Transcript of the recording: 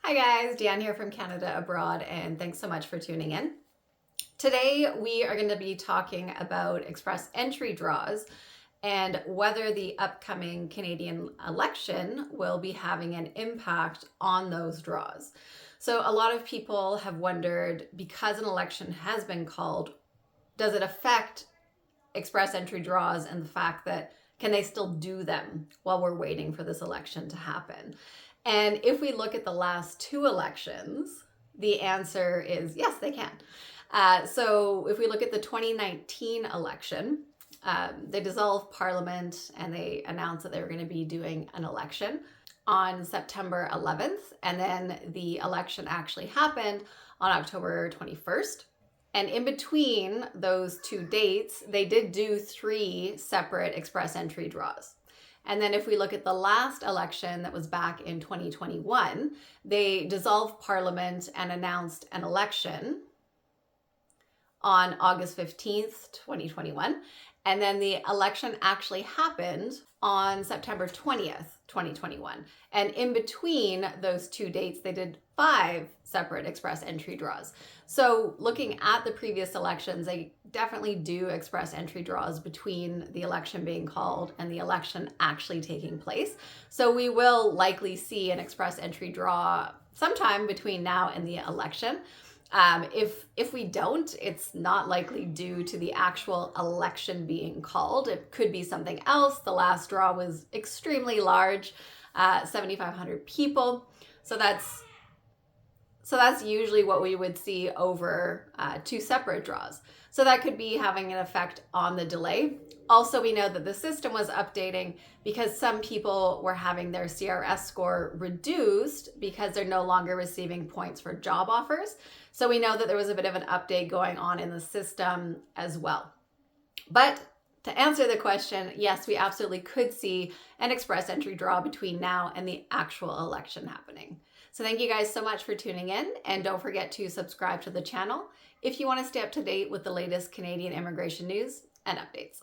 Hi guys, Deanne here from Canada Abroad, and thanks so much for tuning in. Today we are going to be talking about express entry draws and whether the upcoming Canadian election will be having an impact on those draws. So a lot of people have wondered, because an election has been called, does it affect express entry draws and the fact that can they still do them while we're waiting for this election to happen? And if we look at the last two elections, the answer is yes, they can. So if we look at the 2019 election, they dissolved Parliament and they announced that they were going to be doing an election on September 11th. And then the election actually happened on October 21st. And in between those two dates, they did do 3 separate express entry draws. And then if we look at the last election that was back in 2021, they dissolved Parliament and announced an election on August 15th, 2021. And then the election actually happened on September 20th, 2021. And in between those two dates, they did 5 separate express entry draws. So looking at the previous elections, they definitely do express entry draws between the election being called and the election actually taking place. So we will likely see an express entry draw sometime between now and the election. If we don't, it's not likely due to the actual election being called. It could be something else. The last draw was extremely large, 7,500 people. So that's usually what we would see over 2 separate draws. So that could be having an effect on the delay. Also, we know that the system was updating because some people were having their CRS score reduced because they're no longer receiving points for job offers. So we know that there was a bit of an update going on in the system as well. But to answer the question, yes, we absolutely could see an express entry draw between now and the actual election happening. So thank you guys so much for tuning in, and don't forget to subscribe to the channel if you want to stay up to date with the latest Canadian immigration news and updates.